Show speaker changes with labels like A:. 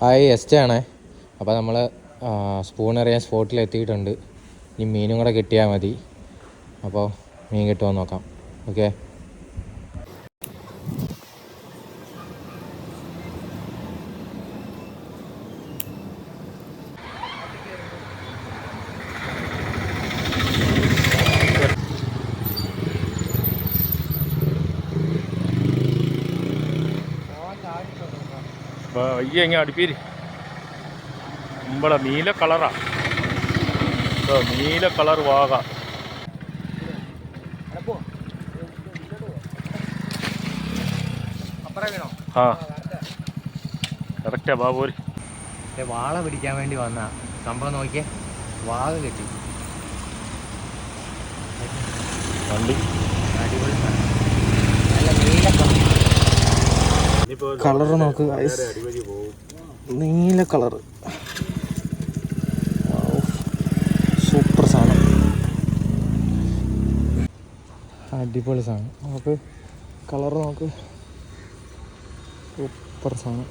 A: Hi എസ്റ്റ് ആണേ. അപ്പോൾ നമ്മൾ സ്പൂൺ എറിയാൻ സ്പോട്ടിൽ എത്തിയിട്ടുണ്ട്. ഇനി മീനും കൂടെ കിട്ടിയാൽ മതി. അപ്പോൾ മീൻ കിട്ടുമോ നോക്കാം. ഓക്കെ.
B: ഇങ്ങനെ അടുപ്പീര് നമ്മളെ നീല കളറാ, നീല കളർ വാഗ. ആ കറക്റ്റാ ബാബൂര്.
A: വാള പിടിക്കാൻ വേണ്ടി വന്ന സംഭവം നോക്കിയേ, വാഗ കിട്ടി.
B: വണ്ടി
A: അടിപൊളി നല്ല നീല കളർ നോക്ക്, നീല കളർ, സൂപ്പർ സാധനം, അടിപൊളി സാധനം. നമുക്ക് കളർ നോക്ക്, സൂപ്പർ സാധനം.